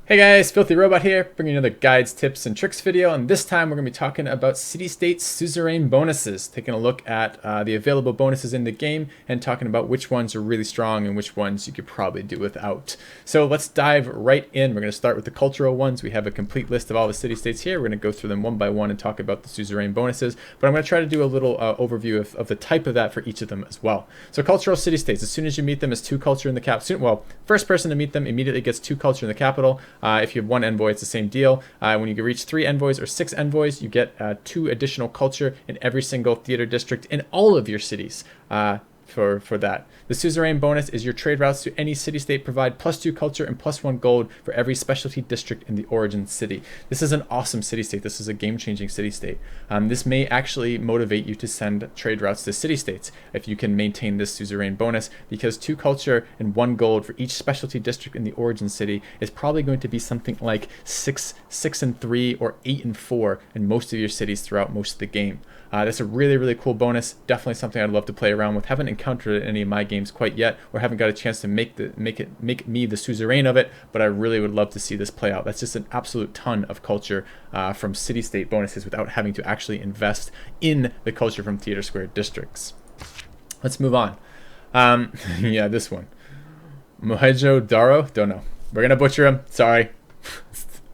Hey guys, FilthyRobot here, bringing you another guides, tips, and tricks video, and this time we're going to be talking about city-state suzerain bonuses, taking a look at the available bonuses in the game and talking about which ones are really strong and which ones you could probably do without. So let's dive right in. We're going to start with the cultural ones. We have a complete list of all the city-states here. We're going to go through them one by one and talk about the suzerain bonuses, but I'm going to try to do a little overview of the type of that for each of them as well. So cultural city-states, as soon as you meet them, is 2 culture in the capital. Well, first person to meet them immediately gets 2 culture in the capital. If you have 1 envoy, it's the same deal. When you reach 3 envoys or 6 envoys, you get 2 additional culture in every single theater district in all of your cities. For that. The Suzerain bonus is your trade routes to any city-state provide +2 culture and +1 gold for every specialty district in the origin city. This is an awesome city-state. This is a game-changing city-state. This may actually motivate you to send trade routes to city-states if you can maintain this Suzerain bonus, because 2 culture and 1 gold for each specialty district in the origin city is probably going to be something like 6 and 3 or 8 and 4 in most of your cities throughout most of the game. That's a really cool bonus. Definitely something I'd love to play around with. Haven't encountered it in any of my games quite yet, or haven't got a chance to make me the suzerain of it, but I really would love to see this play out. That's just an absolute ton of culture from city-state bonuses without having to actually invest in the culture from theater square districts. Let's move on. Yeah, this one. Mohenjo-Daro? Don't know. We're gonna butcher him. Sorry.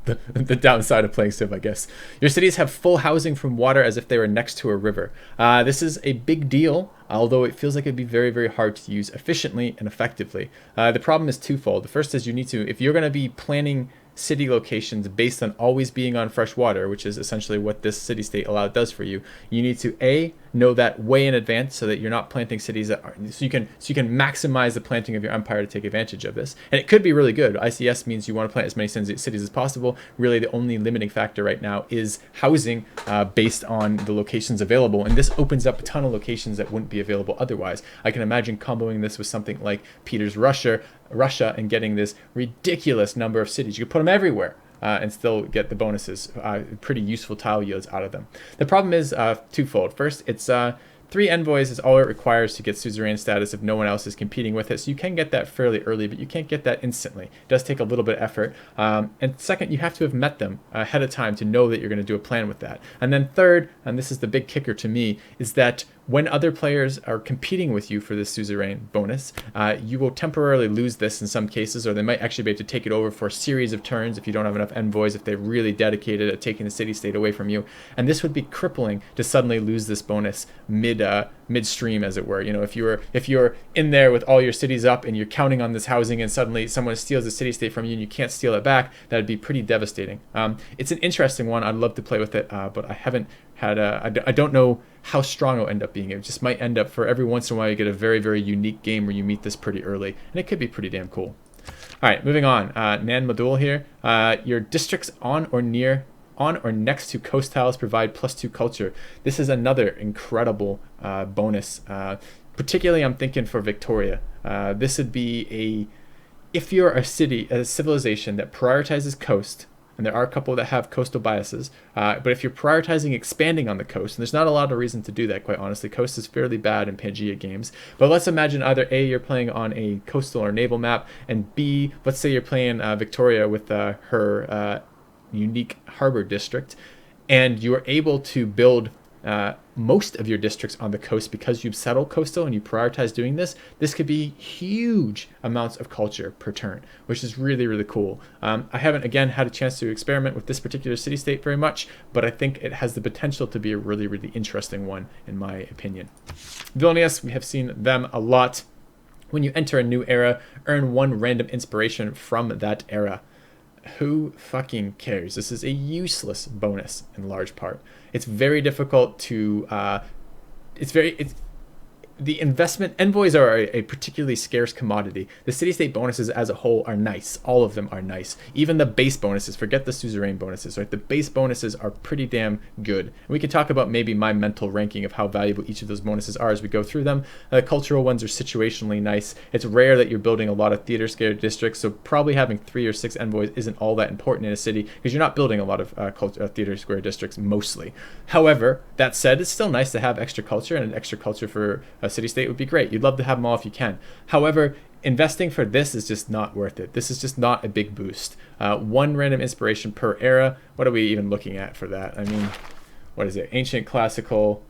The downside of playing Civ, I guess. Your cities have full housing from water as if they were next to a river. This is a big deal, although it feels like it'd be very hard to use efficiently and effectively. The problem is twofold. The first is you need to, if you're going to be planning city locations based on always being on fresh water, which is essentially what this city-state allow does for you, you need to A, know that way in advance so that you're not planting cities that are, so you can maximize the planting of your empire to take advantage of this. And it could be really good. ICS means you want to plant as many cities as possible. Really, the only limiting factor right now is housing based on the locations available, and this opens up a ton of locations that wouldn't be available otherwise. I can imagine comboing this with something like Peter's Russia and getting this ridiculous number of cities. You could put them everywhere and still get the bonuses. Pretty useful tile yields out of them. The problem is twofold. First, it's 3 envoys is all it requires to get suzerain status if no one else is competing with it. So you can get that fairly early, but you can't get that instantly. It does take a little bit of effort. And second, you have to have met them ahead of time to know that you're going to do a plan with that. And then third, and this is the big kicker to me, is that when other players are competing with you for this suzerain bonus, you will temporarily lose this in some cases, or they might actually be able to take it over for a series of turns if you don't have enough envoys, if they're really dedicated at taking the city-state away from you. And this would be crippling to suddenly lose this bonus midstream, as it were. You know, if you're in there with all your cities up and you're counting on this housing, and suddenly someone steals the city-state from you and you can't steal it back, that'd be pretty devastating. It's an interesting one. I'd love to play with it, but I haven't had I don't know how strong it'll end up being. It just might end up, for every once in a while you get a very unique game where you meet this pretty early, and it could be pretty damn cool. All right, moving on. Nan Modul here. Your districts on or next to coast tiles provide +2 culture. This is another incredible bonus. Particularly, I'm thinking for Victoria. This would be if you're a civilization that prioritizes coast, and there are a couple that have coastal biases, but if you're prioritizing expanding on the coast, and there's not a lot of reason to do that, quite honestly. Coast is fairly bad in Pangea games, but let's imagine either A, you're playing on a coastal or naval map, and B, let's say you're playing Victoria with her unique harbor district, and you are able to build most of your districts on the coast because you've settled coastal and you prioritize doing this. This could be huge amounts of culture per turn, which is really cool. I haven't, again, had a chance to experiment with this particular city-state very much, but I think it has the potential to be a really interesting one, in my opinion. Vilnius, we have seen them a lot. When you enter a new era, earn 1 random inspiration from that era. Who fucking cares? This is a useless bonus in large part. It's very difficult to the investment envoys are a particularly scarce commodity. The city-state bonuses as a whole are nice. All of them are nice. Even the base bonuses, forget the suzerain bonuses, right? The base bonuses are pretty damn good. And we can talk about maybe my mental ranking of how valuable each of those bonuses are as we go through them. Cultural ones are situationally nice. It's rare that you're building a lot of theater square districts, so probably having 3 or 6 envoys isn't all that important in a city because you're not building a lot of theater square districts mostly. However, that said, it's still nice to have extra culture and extra culture for a city-state would be great. You'd love to have them all if you can. However, investing for this is just not worth it. This is just not a big boost. 1 random inspiration per era. What are we even looking at for that? I mean, what is it? Ancient, classical,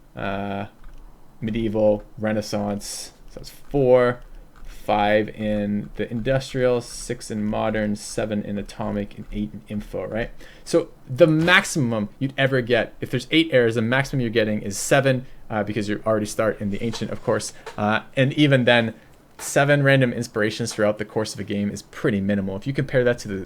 medieval, Renaissance. So it's 4, 5 in the industrial, 6 in modern, 7 in atomic, and 8 in info, right? So the maximum you'd ever get, if there's 8 eras, the maximum you're getting is 7, because you already start in the ancient, of course. And even then, 7 random inspirations throughout the course of a game is pretty minimal. If you compare that to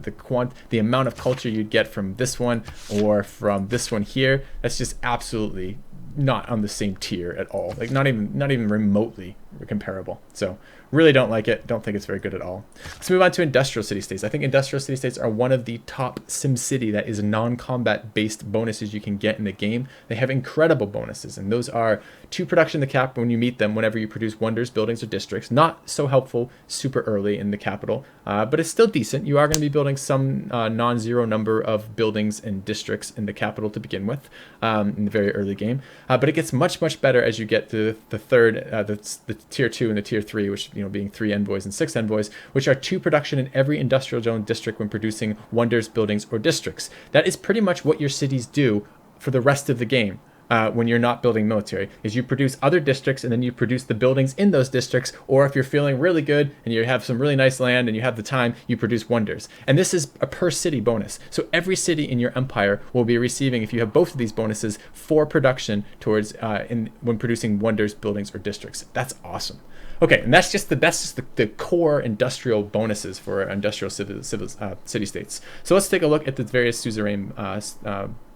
the amount of culture you'd get from this one or from this one here, that's just absolutely not on the same tier at all. Like not even remotely comparable. So really don't like it. Don't think it's very good at all. Let's move on to industrial city-states. I think industrial city-states are one of the top SimCity that is non-combat based bonuses you can get in the game. They have incredible bonuses, and those are 2 production in the cap when you meet them whenever you produce wonders, buildings, or districts. Not so helpful super early in the capital, but it's still decent. You are going to be building some non-zero number of buildings and districts in the capital to begin with in the very early game. But it gets much, much better as you get to the third, the tier 2 and the tier 3, which being 3 envoys and 6 envoys, which are 2 production in every industrial zone district when producing wonders, buildings, or districts. That is pretty much what your cities do for the rest of the game. When you're not building military, is you produce other districts and then you produce the buildings in those districts, or if you're feeling really good and you have some really nice land and you have the time, you produce wonders. And this is a per city bonus. So every city in your empire will be receiving, if you have both of these bonuses, 4 production towards when producing wonders, buildings, or districts. That's awesome. Okay, and that's just the core industrial bonuses for industrial city-states. So let's take a look at the various suzerain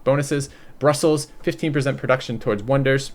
bonuses. Brussels, 15% production towards wonders.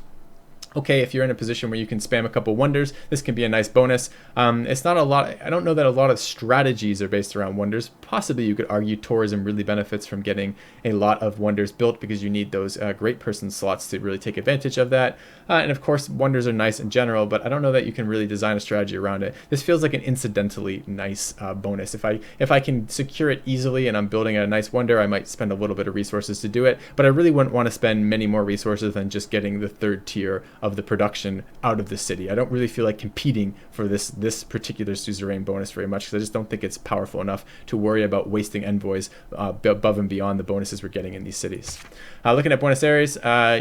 Okay, if you're in a position where you can spam a couple wonders, this can be a nice bonus. It's not a lot. I don't know that a lot of strategies are based around wonders. Possibly you could argue tourism really benefits from getting a lot of wonders built because you need those great person slots to really take advantage of that. And of course, wonders are nice in general, but I don't know that you can really design a strategy around it. This feels like an incidentally nice bonus. If I can secure it easily and I'm building a nice wonder, I might spend a little bit of resources to do it, but I really wouldn't want to spend many more resources than just getting the 3rd tier of the production out of the city. I don't really feel like competing for this particular suzerain bonus very much, because I just don't think it's powerful enough to worry about wasting envoys above and beyond the bonuses we're getting in these cities. Looking at Buenos Aires,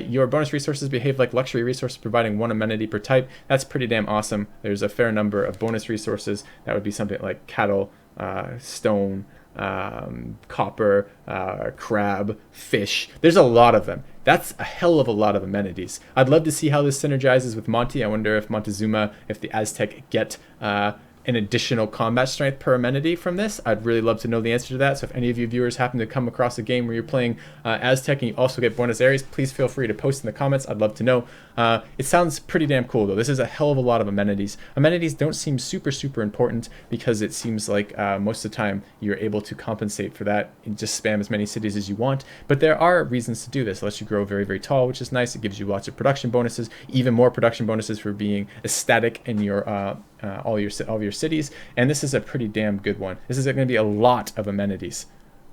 your bonus resources behave like luxury resources, providing 1 amenity per type. That's pretty damn awesome. There's a fair number of bonus resources. That would be something like cattle, stone, copper, crab, fish. There's a lot of them. That's a hell of a lot of amenities. I'd love to see how this synergizes with Monty. I wonder if Montezuma, if the Aztec get an additional combat strength per amenity from this. I'd really love to know the answer to that. So if any of you viewers happen to come across a game where you're playing Aztec and you also get Buenos Aires, please feel free to post in the comments. I'd love to know. It sounds pretty damn cool though. This is a hell of a lot of amenities. Amenities don't seem super important because it seems like most of the time you're able to compensate for that and just spam as many cities as you want. But there are reasons to do this. It lets you grow very tall, which is nice. It gives you lots of production bonuses, even more production bonuses for being ecstatic in your all your cities, and this is a pretty damn good one. This is going to be a lot of amenities.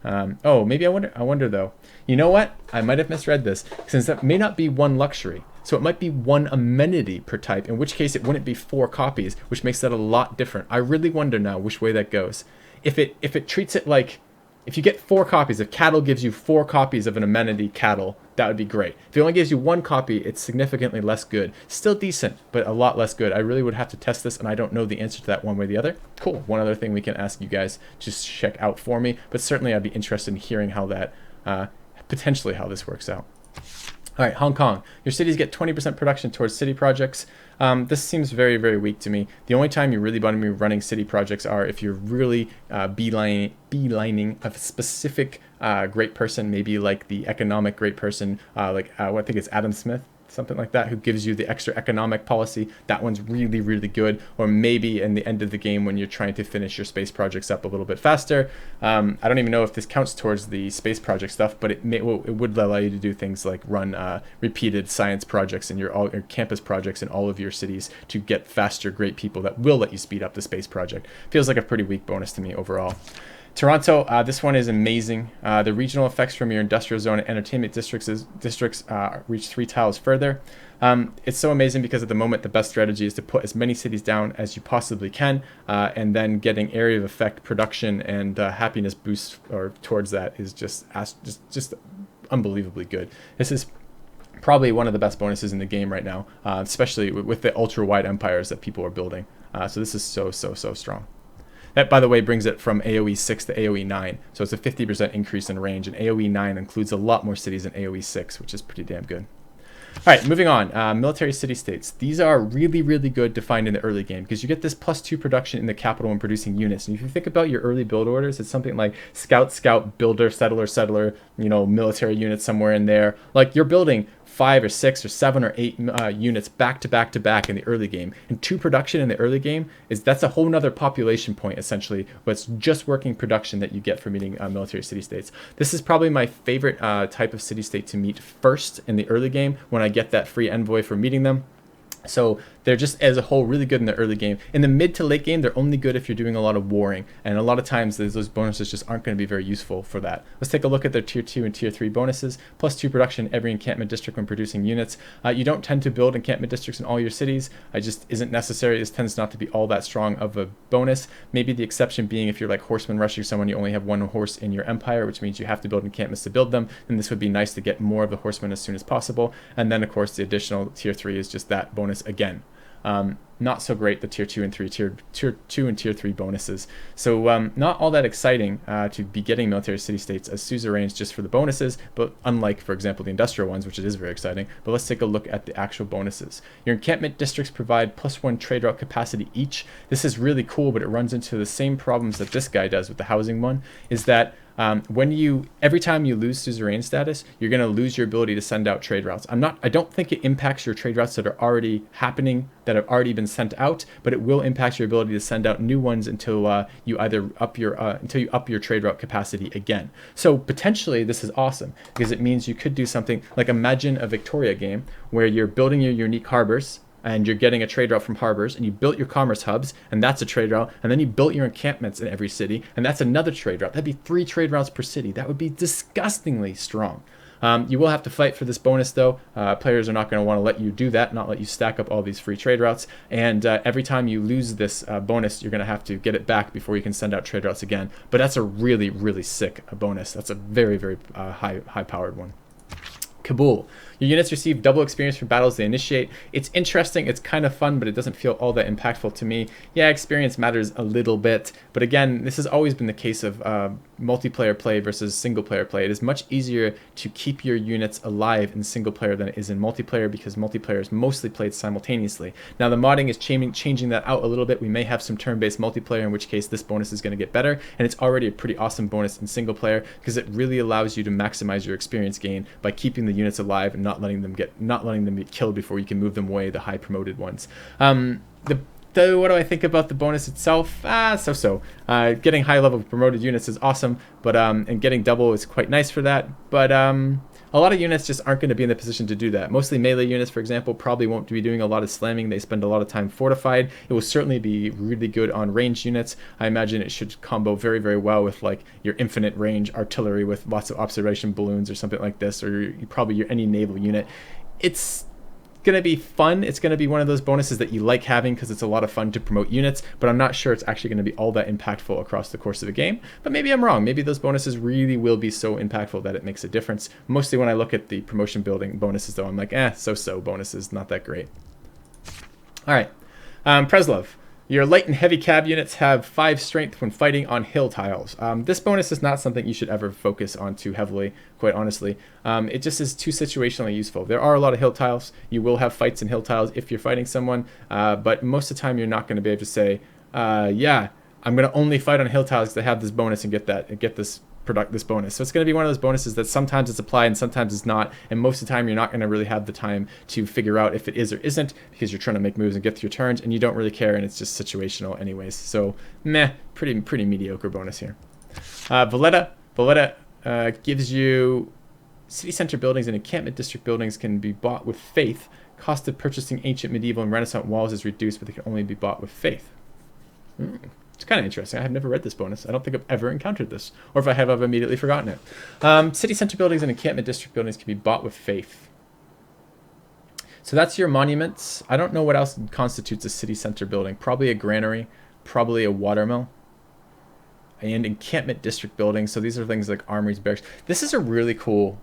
Oh, maybe I wonder though. You know what? I might have misread this, since that may not be 1 luxury. So it might be 1 amenity per type, in which case it wouldn't be 4 copies, which makes that a lot different. I really wonder now which way that goes. If it treats it like, if you get 4 copies, if cattle gives you 4 copies of an amenity cattle, that would be great. If it only gives you 1 copy, it's significantly less good. Still decent, but a lot less good. I really would have to test this, and I don't know the answer to that one way or the other. Cool. One other thing we can ask you guys to check out for me, but certainly I'd be interested in hearing how that, potentially how this works out. All right, Hong Kong. Your cities get 20% production towards city projects. This seems very weak to me. The only time you really want to be running city projects are if you're really beelining a specific great person, maybe like the economic great person, I think it's Adam Smith, something like that, who gives you the extra economic policy. That one's really good. Or maybe in the end of the game when you're trying to finish your space projects up a little bit faster. I don't even know if this counts towards the space project stuff, but it would allow you to do things like run repeated science projects and your campus projects in all of your cities to get faster great people that will let you speed up the space project. Feels like a pretty weak bonus to me overall. Toronto, this one is amazing. The regional effects from your industrial zone and entertainment districts reach 3 tiles further. It's so amazing because at the moment the best strategy is to put as many cities down as you possibly can, and then getting area of effect production and happiness boost or towards that is just unbelievably good. This is probably one of the best bonuses in the game right now, especially with the ultra wide empires that people are building. So this is so strong. That, by the way, brings it from AoE 6 to AoE 9. So it's a 50% increase in range, and AoE 9 includes a lot more cities than AoE 6, which is pretty damn good. All right, moving on. Military city-states. These are really good to find in the early game because you get this +2 production in the capital when producing units. And if you think about your early build orders, it's something like scout, builder, settler, military units somewhere in there. Like you're building 5 or 6 or 7 or 8 units back to back in the early game. And 2 production in the early game that's a whole nother population point essentially, but it's just working production that you get from meeting military city-states. This is probably my favorite type of city-state to meet first in the early game when I get that free envoy for meeting them. So they're just as a whole really good in the early game. In the mid to late game, they're only good if you're doing a lot of warring. And a lot of times those bonuses just aren't going to be very useful for that. Let's take a look at their tier 2 and tier 3 bonuses. +2 production in every encampment district when producing units. You don't tend to build encampment districts in all your cities. It just isn't necessary. This tends not to be all that strong of a bonus. Maybe the exception being if you're like horseman rushing someone, you only have 1 horse in your empire, which means you have to build encampments to build them. Then this would be nice to get more of the horsemen as soon as possible. And then of course the additional tier 3 is just that bonus again. Not so great, the tier 2 and 3 tier 2 and tier 3 bonuses. So not all that exciting to be getting military city-states as suzerains just for the bonuses, but unlike, for example, the industrial ones, which it is very exciting. But let's take a look at the actual bonuses. Your encampment districts provide +1 trade route capacity each. This is really cool, but it runs into the same problems that this guy does with the housing one, is that every time you lose suzerain status, you're going to lose your ability to send out trade routes. I don't think it impacts your trade routes that are already happening, that have already been sent out, but it will impact your ability to send out new ones until you up your trade route capacity again. So potentially this is awesome because it means you could do something like, imagine a Victoria game where you're building your unique harbors and you're getting a trade route from harbors, and you built your commerce hubs, and that's a trade route, and then you built your encampments in every city, and that's another trade route. That'd be 3 trade routes per city. That would be disgustingly strong. You will have to fight for this bonus though. Players are not going to want to let you do that, not let you stack up all these free trade routes, and every time you lose this bonus, you're going to have to get it back before you can send out trade routes again. But that's a really sick bonus. That's a very high powered one. Kabul. Your units receive double experience for battles they initiate. It's interesting, it's kind of fun, but it doesn't feel all that impactful to me. Yeah, experience matters a little bit, but again, this has always been the case of multiplayer play versus single player play. It is much easier to keep your units alive in single player than it is in multiplayer because multiplayer is mostly played simultaneously. Now the modding is changing that out a little bit. We may have some turn-based multiplayer, in which case this bonus is going to get better, and it's already a pretty awesome bonus in single player because it really allows you to maximize your experience gain by keeping the units alive and not letting them get killed before you can move them away, the high promoted ones. What do I think about the bonus itself? So. Getting high level promoted units is awesome, but and getting double is quite nice for that. But a lot of units just aren't going to be in the position to do that. Mostly melee units, for example, probably won't be doing a lot of slamming. They spend a lot of time fortified. It will certainly be really good on ranged units. I imagine it should combo very well with like your infinite range artillery with lots of observation balloons or something like this, or probably any naval unit. It's going to be fun. It's going to be one of those bonuses that you like having because it's a lot of fun to promote units, but I'm not sure it's actually going to be all that impactful across the course of the game. But maybe I'm wrong. Maybe those bonuses really will be so impactful that it makes a difference. Mostly when I look at the promotion building bonuses though, I'm like, so bonuses, not that great. All right, Preslov. Your light and heavy cab units have 5 strength when fighting on hill tiles. This bonus is not something you should ever focus on too heavily, quite honestly. It just is too situationally useful. There are a lot of hill tiles. You will have fights in hill tiles if you're fighting someone, but most of the time you're not going to be able to say, yeah, I'm going to only fight on hill tiles because I have this bonus and get this bonus. So it's going to be one of those bonuses that sometimes it's applied and sometimes it's not, and most of the time you're not going to really have the time to figure out if it is or isn't because you're trying to make moves and get through your turns and you don't really care, and it's just situational anyways. So pretty mediocre bonus here. Valletta gives you city center buildings and encampment district buildings can be bought with faith. Cost of purchasing ancient, medieval, and Renaissance walls is reduced, but they can only be bought with faith. It's kind of interesting. I have never read this bonus. I don't think I've ever encountered this. Or if I have, I've immediately forgotten it. City center buildings and encampment district buildings can be bought with faith. So that's your monuments. I don't know what else constitutes a city center building. Probably a granary, probably a watermill, and encampment district buildings. So these are things like armories, barracks. This is a really cool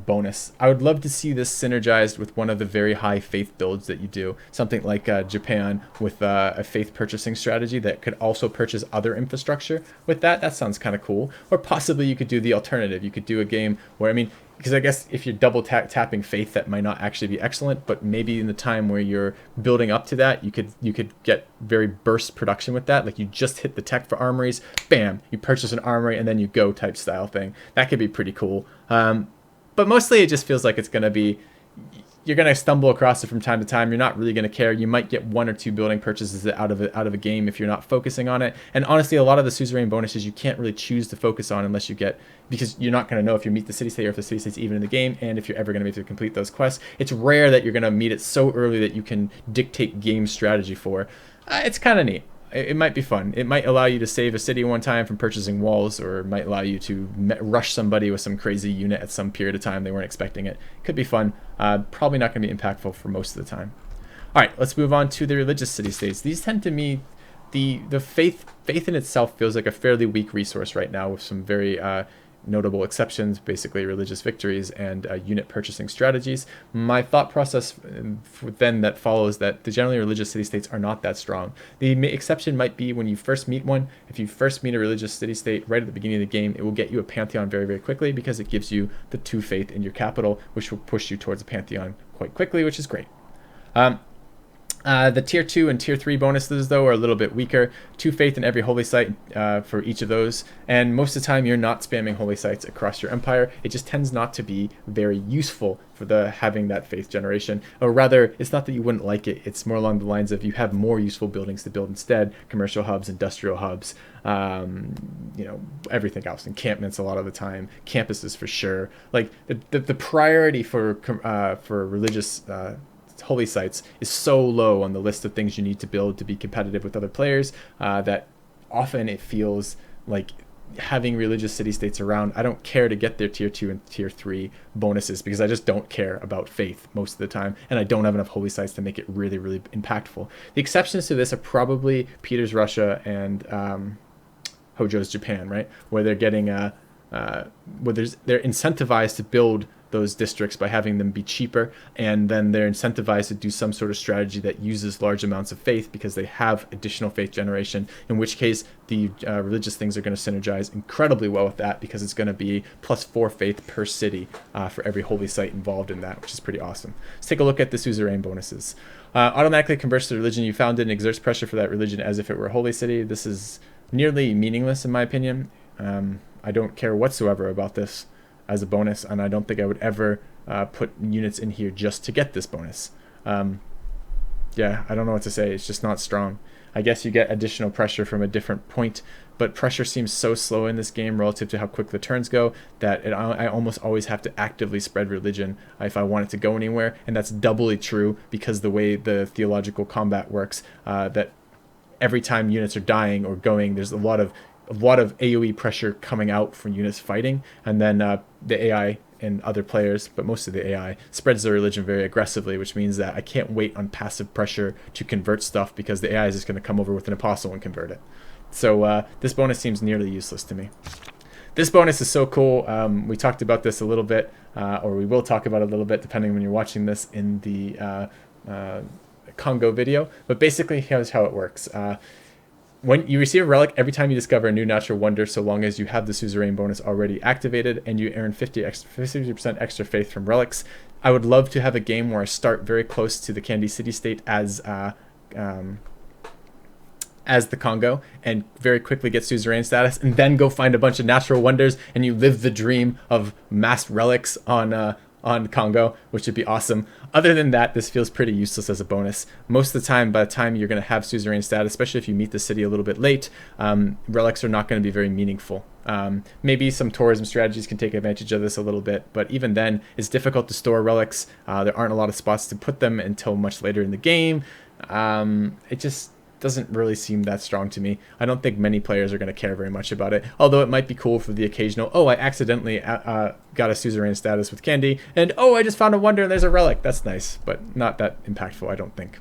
bonus. I would love to see this synergized with one of the very high faith builds that you do. Something like Japan with a faith purchasing strategy that could also purchase other infrastructure with that. That sounds kind of cool. Or possibly you could do the alternative. You could do a game where, I mean, because I guess if you're double tapping faith, that might not actually be excellent, but maybe in the time where you're building up to that, you could get very burst production with that. Like you just hit the tech for armories, bam, you purchase an armory and then you go type style thing. That could be pretty cool. But mostly it just feels like it's going to be, you're going to stumble across it from time to time. You're not really going to care. You might get 1 or 2 building purchases out of a game if you're not focusing on it. And honestly, a lot of the Suzerain bonuses you can't really choose to focus on unless you get, because you're not going to know if you meet the city state or if the city state's even in the game, and if you're ever going to be able to complete those quests. It's rare that you're going to meet it so early that you can dictate game strategy for. It's kind of neat. It might be fun. It might allow you to save a city one time from purchasing walls, or it might allow you to rush somebody with some crazy unit at some period of time they weren't expecting it. Could be fun. Probably not going to be impactful for most of the time. All right, let's move on to the religious city-states. These tend to me, the faith in itself feels like a fairly weak resource right now, with some very notable exceptions, basically religious victories and unit purchasing strategies. My thought process then that follows that the generally religious city-states are not that strong. The exception might be when you first meet one. If you first meet a religious city-state right at the beginning of the game, it will get you a pantheon very, very quickly because it gives you the 2 faith in your capital, which will push you towards a pantheon quite quickly, which is great. The tier 2 and tier 3 bonuses, though, are a little bit weaker. 2 faith in every holy site for each of those. And most of the time, you're not spamming holy sites across your empire. It just tends not to be very useful for having that faith generation. Or rather, it's not that you wouldn't like it. It's more along the lines of you have more useful buildings to build instead. Commercial hubs, industrial hubs, everything else. Encampments a lot of the time. Campuses for sure. Like the priority for religious holy sites is so low on the list of things you need to build to be competitive with other players that often it feels like having religious city-states around, I don't care to get their tier 2 and tier 3 bonuses because I just don't care about faith most of the time, and I don't have enough holy sites to make it really, really impactful. The exceptions to this are probably Peter's Russia and Hojo's Japan, right? Where they're getting they're incentivized to build those districts by having them be cheaper, and then they're incentivized to do some sort of strategy that uses large amounts of faith because they have additional faith generation, in which case the religious things are going to synergize incredibly well with that because it's going to be +4 faith per city for every holy site involved in that, which is pretty awesome. Let's take a look at the Suzerain bonuses. Automatically converts the religion you founded and exerts pressure for that religion as if it were a holy city. This is nearly meaningless in my opinion. I don't care whatsoever about this as a bonus, and I don't think I would ever put units in here just to get this bonus. Yeah, I don't know what to say. It's just not strong. I guess you get additional pressure from a different point, but pressure seems so slow in this game relative to how quick the turns go that I almost always have to actively spread religion if I want it to go anywhere, and that's doubly true because the way the theological combat works, that every time units are dying or going, there's a lot of AoE pressure coming out from units fighting, and then the AI and other players, but most of the AI, spreads their religion very aggressively, which means that I can't wait on passive pressure to convert stuff because the AI is just going to come over with an apostle and convert it. So this bonus seems nearly useless to me. This bonus is so cool. We talked about this a little bit, or we will talk about it a little bit depending when you're watching this in the Congo video, but basically here's how it works. When you receive a relic every time you discover a new natural wonder, so long as you have the Suzerain bonus already activated, and you earn 50% extra faith from relics. I would love to have a game where I start very close to the Candy City State as the Congo, and very quickly get Suzerain status, and then go find a bunch of natural wonders, and you live the dream of mass relics on Congo, which would be awesome. Other than that, this feels pretty useless as a bonus. Most of the time, by the time you're going to have Suzerain status, especially if you meet the city a little bit late, relics are not going to be very meaningful. Maybe some tourism strategies can take advantage of this a little bit, but even then, it's difficult to store relics. There aren't a lot of spots to put them until much later in the game. doesn't really seem that strong to me. I don't think many players are going to care very much about it, although it might be cool for the occasional, oh, I accidentally got a suzerain status with candy, and oh, I just found a wonder and there's a relic. That's nice, but not that impactful, I don't think.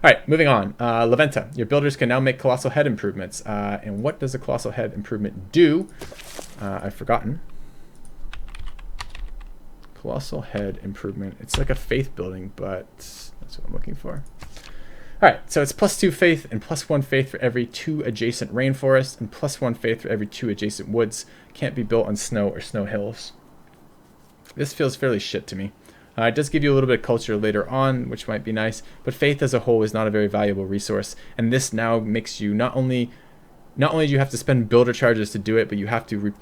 All right, moving on. Leventa, your builders can now make colossal head improvements. And what does a colossal head improvement do? I've forgotten. Colossal head improvement. It's like a faith building, but that's what I'm looking for. All right, so it's +2 faith and +1 faith for every 2 adjacent rainforests and +1 faith for every 2 adjacent woods. Can't be built on snow or snow hills. This feels fairly shit to me. It does give you a little bit of culture later on, which might be nice, but faith as a whole is not a very valuable resource. And this now makes you not only do you have to spend builder charges to do it, but you have to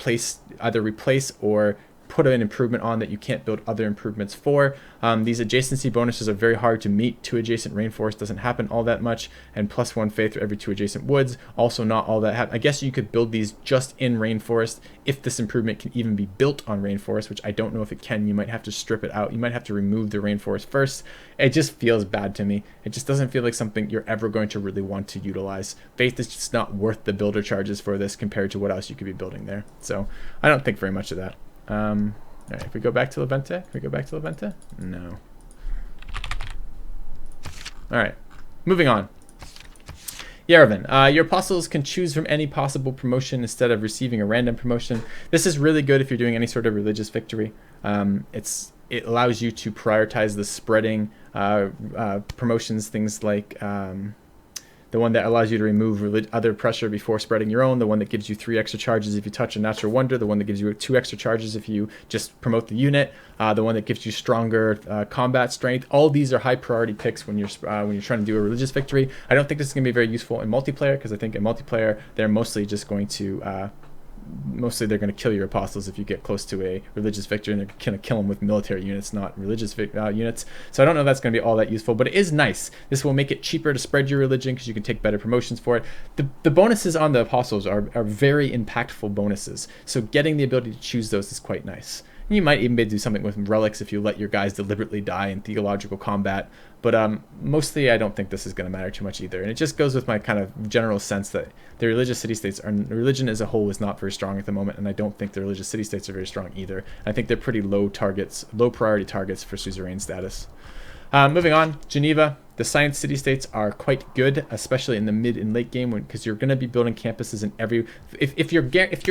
either replace or put an improvement on that you can't build other improvements for. These adjacency bonuses are very hard to meet. 2 adjacent rainforest doesn't happen all that much, and +1 faith for every 2 adjacent woods, also not all that I guess you could build these just in rainforest if this improvement can even be built on rainforest, which I don't know if it can. You might have to strip it out. You might have to remove the rainforest first. It just feels bad to me. It just doesn't feel like something you're ever going to really want to utilize. Faith is just not worth the builder charges for this compared to what else you could be building there. So I don't think very much of that. All right, if we go back to Leventa, can we go back to Leventa? No. All right, moving on. Yerevan, your apostles can choose from any possible promotion instead of receiving a random promotion. This is really good if you're doing any sort of religious victory. It allows you to prioritize the spreading promotions, things like the one that allows you to remove other pressure before spreading your own, the one that gives you 3 extra charges if you touch a natural wonder, the one that gives you 2 extra charges if you just promote the unit, the one that gives you stronger combat strength. All these are high priority picks when you're trying to do a religious victory. I don't think this is going to be very useful in multiplayer, because I think in multiplayer they're mostly just going to they're going to kill your apostles if you get close to a religious victory, and they're going to kill them with military units, not religious units. So I don't know if that's going to be all that useful, but it is nice. This will make it cheaper to spread your religion because you can take better promotions for it. The bonuses on the apostles are very impactful bonuses, so getting the ability to choose those is quite nice. You might even be able to do something with relics if you let your guys deliberately die in theological combat, but mostly I don't think this is going to matter too much either. And it just goes with my kind of general sense that the religious city-states religion as a whole is not very strong at the moment, and I don't think the religious city-states are very strong either. I think they're pretty low priority targets for suzerain status. Moving on, Geneva. The science city-states are quite good, especially in the mid and late game, because you're going to be building campuses in every. If you're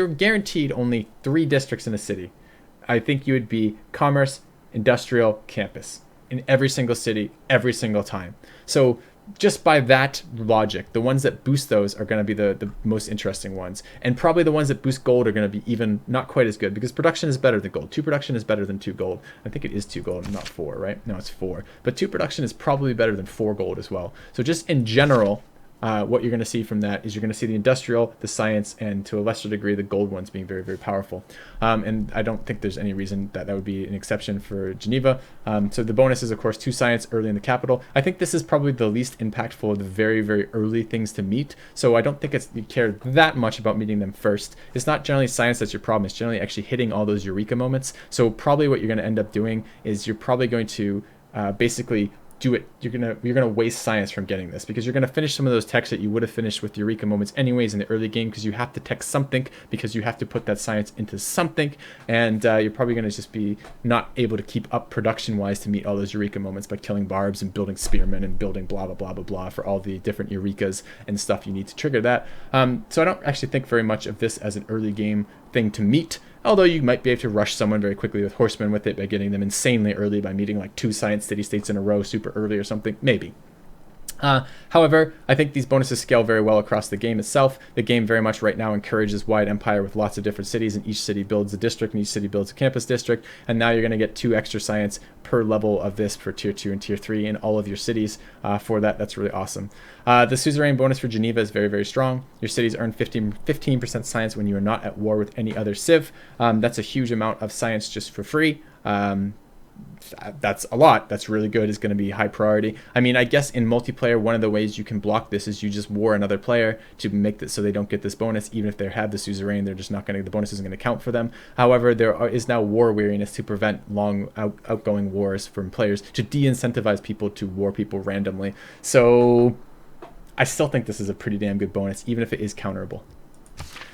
guaranteed only 3 districts in a city, I think you would be commerce, industrial, campus in every single city, every single time. So just by that logic, the ones that boost those are going to be the most interesting ones. And probably the ones that boost gold are going to be even not quite as good, because production is better than gold. 2 production is better than 2 gold. I think it is 2 gold, not 4, right? No, it's 4. But 2 production is probably better than 4 gold as well. So just in general, what you're going to see from that is you're going to see the industrial, the science, and to a lesser degree the gold ones being very, very powerful. And I don't think there's any reason that would be an exception for Geneva. So the bonus is, of course, 2 science early in the capital. I think this is probably the least impactful of the very, very early things to meet. So I don't think you care that much about meeting them first. It's not generally science that's your problem. It's generally actually hitting all those eureka moments. So probably what you're going to end up doing is you're probably going to basically do it. You're gonna waste science from getting this, because you're gonna finish some of those techs that you would have finished with Eureka moments anyways in the early game, because you have to tech something, because you have to put that science into something, and you're probably gonna just be not able to keep up production wise to meet all those Eureka moments by killing barbs and building spearmen and building blah blah blah blah blah for all the different Eurekas and stuff you need to trigger that. So I don't actually think very much of this as an early game thing to meet. Although you might be able to rush someone very quickly with horsemen with it by getting them insanely early by meeting like 2 science city-states in a row super early or something, maybe. However, I think these bonuses scale very well across the game itself. The game very much right now encourages wide empire with lots of different cities, and each city builds a district, and each city builds a campus district, and now you're going to get 2 extra science per level of this for tier 2 and tier 3 in all of your cities. For that's really awesome. The Suzerain bonus for Geneva is very, very strong. Your cities earn 15% science when you are not at war with any other civ. That's a huge amount of science just for free. That's a lot. That's really good. Is going to be high priority. I mean, I guess in multiplayer, one of the ways you can block this is you just war another player to make this so they don't get this bonus. Even if they have the suzerain, they're just not going to. The bonus isn't going to count for them. However, is now war weariness to prevent long outgoing wars from players, to de-incentivize people to war people randomly. So I still think this is a pretty damn good bonus, even if it is counterable.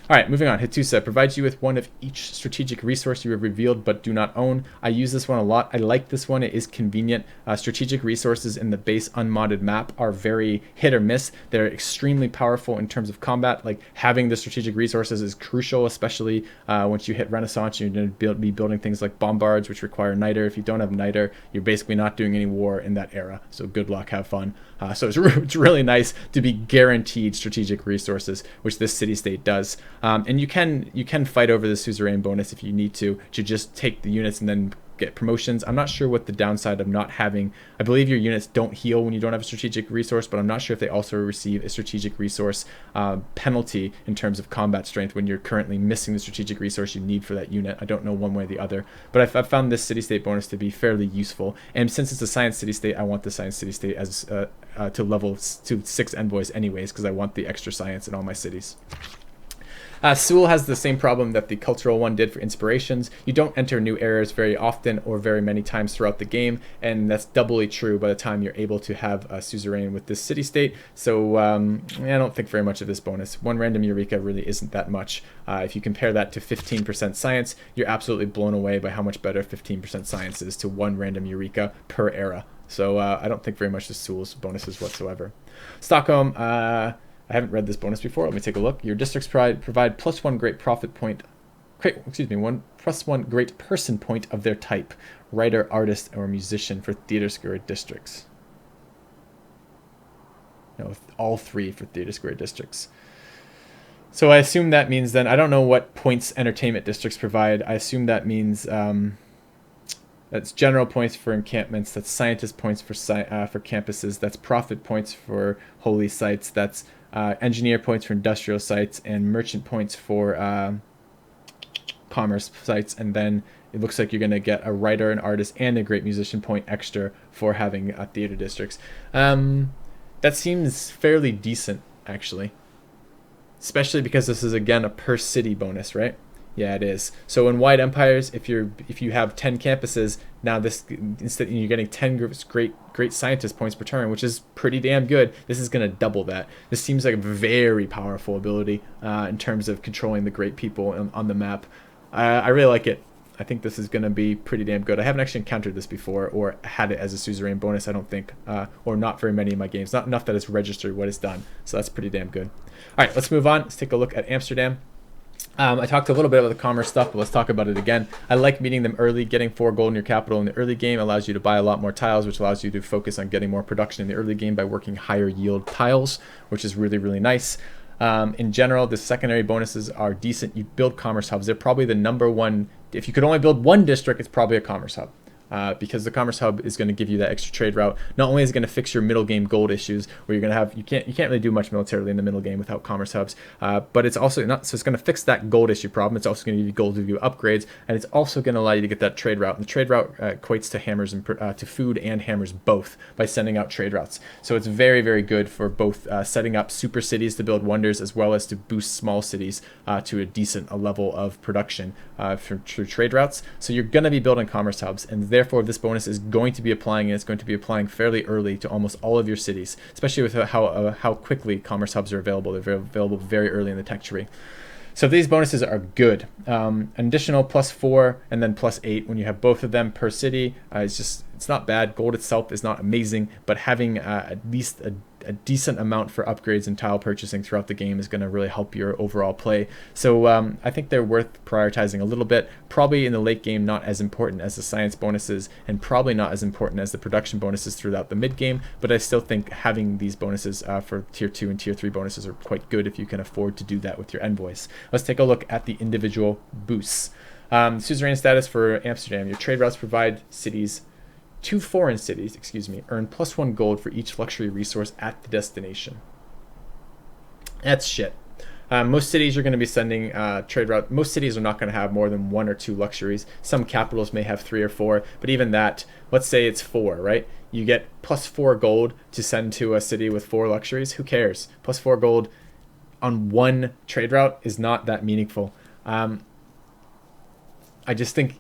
All right, moving on. Hattusa provides you with one of each strategic resource you have revealed but do not own. I use this one a lot. I like this one. It is convenient. Strategic resources in the base unmodded map are very hit or miss. They're extremely powerful in terms of combat. Like, having the strategic resources is crucial, especially once you hit Renaissance. You're going to be building things like bombards, which require niter. If you don't have niter, you're basically not doing any war in that era. So good luck, have fun. So it's really nice to be guaranteed strategic resources, which this city-state does. And you can fight over the Suzerain bonus if you need to just take the units and then get promotions. I'm not sure what the downside of not having, I believe your units don't heal when you don't have a strategic resource, but I'm not sure if they also receive a strategic resource penalty in terms of combat strength when you're currently missing the strategic resource you need for that unit. I don't know one way or the other, but I've found this city-state bonus to be fairly useful. And since it's a science city-state, I want the science city-state as to level to 6 envoys anyways, because I want the extra science in all my cities. Seoul has the same problem that the cultural one did for inspirations. You don't enter new eras very often or very many times throughout the game, and that's doubly true by the time you're able to have a suzerain with this city-state. So I don't think very much of this bonus. One random Eureka really isn't that much. If you compare that to 15% science, you're absolutely blown away by how much better 15% science is to one random Eureka per era. So I don't think very much of Seoul's bonuses whatsoever. Stockholm, I haven't read this bonus before. Let me take a look. Your districts provide +1 great profit point. +1 great person point of their type: writer, artist, or musician for theater square districts. No, all 3 for theater square districts. So I assume that means then, I don't know what points entertainment districts provide. I assume that means that's general points for encampments. That's scientist points for campuses. That's profit points for holy sites. That's engineer points for industrial sites, and merchant points for commerce sites. And then it looks like you're going to get a writer, an artist, and a great musician point extra for having theater districts. That seems fairly decent, actually, especially because this is, again, a per city bonus, right? Yeah, it is. So in wide empires, if you have 10 campuses, now this, instead you're getting 10 great scientist points per turn, which is pretty damn good. This is going to double that. This seems like a very powerful ability in terms of controlling the great people on the map. I really like it. I think this is going to be pretty damn good. I haven't actually encountered this before or had it as a suzerain bonus, I don't think, or not very many of my games. Not enough that it's registered what it's done. So that's pretty damn good. All right, let's move on. Let's take a look at Amsterdam. I talked a little bit about the commerce stuff, but let's talk about it again. I like meeting them early. Getting 4 gold in your capital in the early game allows you to buy a lot more tiles, which allows you to focus on getting more production in the early game by working higher yield tiles, which is really, really nice. In general, the secondary bonuses are decent. You build commerce hubs. They're probably the number one. If you could only build one district, it's probably a commerce hub. Because the commerce hub is going to give you that extra trade route. Not only is it going to fix your middle game gold issues, where you're going to have you can't really do much militarily in the middle game without commerce hubs, but it's also not, so it's going to fix that gold issue problem. It's also going to give you gold to do upgrades, and it's also going to allow you to get that trade route. And the trade route equates to hammers and to food and hammers both by sending out trade routes. So it's very, very good for both setting up super cities to build wonders, as well as to boost small cities to a decent level of production through trade routes. So you're going to be building commerce hubs, and therefore this bonus is going to be applying, and it's going to be applying fairly early to almost all of your cities, especially with how quickly commerce hubs are available. They're available very early in the tech tree. So these bonuses are good. An additional +4 and then +8 when you have both of them per city. It's not bad. Gold itself is not amazing, but having at least a decent amount for upgrades and tile purchasing throughout the game is going to really help your overall play. So I think they're worth prioritizing a little bit. Probably in the late game, not as important as the science bonuses, and probably not as important as the production bonuses throughout the mid game, but I still think having these bonuses for tier 2 and tier 3 bonuses are quite good if you can afford to do that with your envoys. Let's take a look at the individual boosts. Suzerain status for Amsterdam. Your trade routes provide cities 2 foreign cities, earn +1 gold for each luxury resource at the destination. That's shit. Most cities are going to be sending trade route. Most cities are not going to have more than 1 or 2 luxuries. Some capitals may have 3 or 4, but even that, let's say it's 4, right? You get +4 gold to send to a city with 4 luxuries. Who cares? +4 gold on 1 trade route is not that meaningful. I just think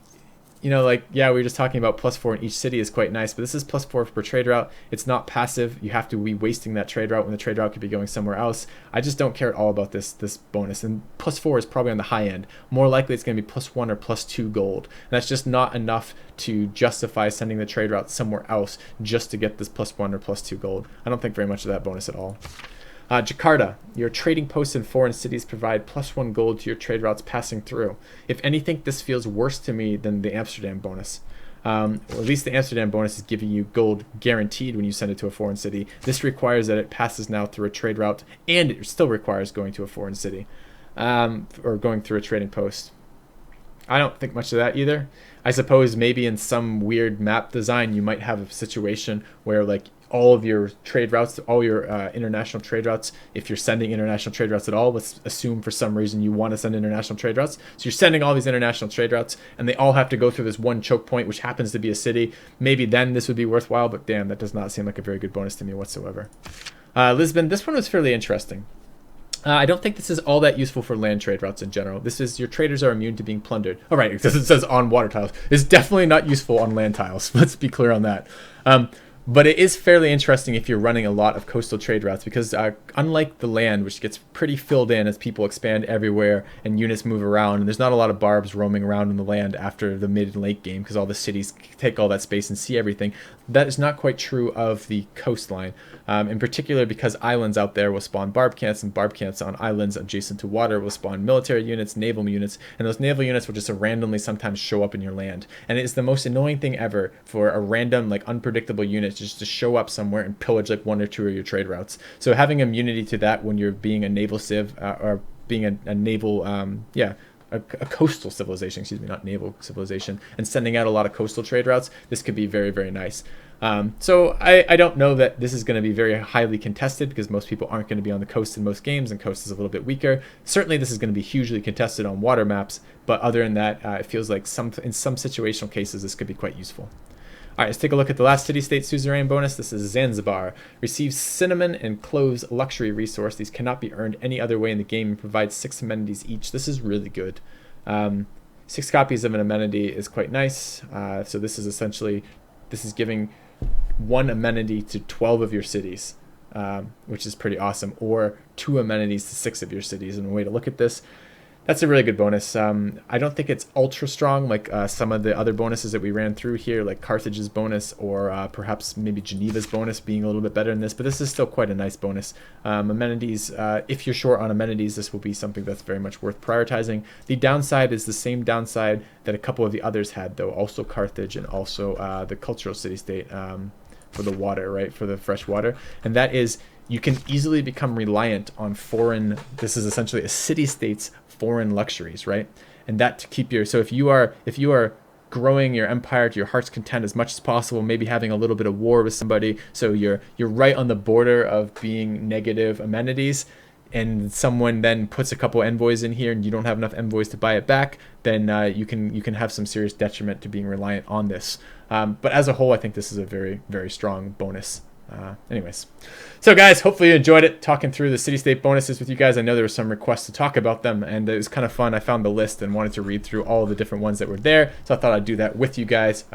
you know, like, yeah, we were just talking about +4 in each city is quite nice, but this is +4 per trade route. It's not passive. You have to be wasting that trade route when the trade route could be going somewhere else. I just don't care at all about this bonus. And +4 is probably on the high end. More likely it's going to be +1 or +2 gold. And that's just not enough to justify sending the trade route somewhere else just to get this +1 or +2 gold. I don't think very much of that bonus at all. Jakarta, your trading posts in foreign cities provide +1 gold to your trade routes passing through. If anything, this feels worse to me than the Amsterdam bonus. Or at least the Amsterdam bonus is giving you gold guaranteed when you send it to a foreign city. This requires that it passes now through a trade route, and it still requires going to a foreign city, or going through a trading post. I don't think much of that either. I suppose maybe in some weird map design you might have a situation where like all of your trade routes, all your international trade routes, if you're sending international trade routes at all, let's assume for some reason you want to send international trade routes. So you're sending all these international trade routes and they all have to go through this one choke point, which happens to be a city. Maybe then this would be worthwhile, but damn, that does not seem like a very good bonus to me whatsoever. Lisbon, this one was fairly interesting. I don't think this is all that useful for land trade routes in general. This is your traders are immune to being plundered. All right, because it says on water tiles. It's definitely not useful on land tiles. Let's be clear on that. But it is fairly interesting if you're running a lot of coastal trade routes because unlike the land, which gets pretty filled in as people expand everywhere and units move around, and there's not a lot of barbs roaming around in the land after the mid and late game because all the cities take all that space and see everything. That is not quite true of the coastline. In particular because islands out there will spawn barb camps, and barb camps on islands adjacent to water will spawn military units, naval units, and those naval units will just randomly sometimes show up in your land. And it is the most annoying thing ever for a random, like unpredictable unit just to show up somewhere and pillage like one or two of your trade routes. So having immunity to that when you're being a naval civ or being a naval, a coastal civilization, excuse me, not naval civilization, and sending out a lot of coastal trade routes, this could be very, very nice. So I don't know that this is going to be very highly contested because most people aren't going to be on the coast in most games, and coast is a little bit weaker. Certainly this is going to be hugely contested on water maps, but other than that, it feels like in some situational cases this could be quite useful. All right, let's take a look at the last city-state Suzerain bonus. This is Zanzibar. Receives cinnamon and cloves luxury resource. These cannot be earned any other way in the game and provides 6 amenities each. This is really good. 6 copies of an amenity is quite nice. So this is essentially, this is giving 1 amenity to 12 of your cities, which is pretty awesome, or 2 amenities to 6 of your cities. And a way to look at this, that's a really good bonus. I don't think it's ultra strong like some of the other bonuses that we ran through here, like Carthage's bonus or perhaps maybe Geneva's bonus being a little bit better than this, but this is still quite a nice bonus. Amenities, if you're short on amenities, this will be something that's very much worth prioritizing. The downside is the same downside that a couple of the others had, though, also Carthage and also the cultural city-state for the water, right, for the fresh water, and that is you can easily become reliant on foreign, this is essentially a city-state's foreign luxuries, right? And that to keep your, so if you are growing your empire to your heart's content as much as possible, maybe having a little bit of war with somebody, so you're right on the border of being negative amenities, and someone then puts a couple envoys in here and you don't have enough envoys to buy it back, then you can have some serious detriment to being reliant on this. But as a whole, I think this is a very, very strong bonus. Anyways, so guys, hopefully you enjoyed it, talking through the city-state bonuses with you guys. I know there were some requests to talk about them, and it was kind of fun. I found the list and wanted to read through all the different ones that were there, so I thought I'd do that with you guys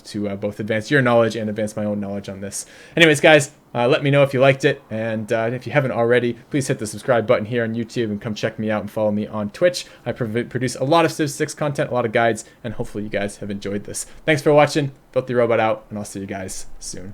to both advance your knowledge and advance my own knowledge on this. Anyways, guys, let me know if you liked it, and if you haven't already, please hit the subscribe button here on YouTube and come check me out and follow me on Twitch. I produce a lot of Civ6 content, a lot of guides, and hopefully you guys have enjoyed this. Thanks for watching. FilthyRobot out, and I'll see you guys soon.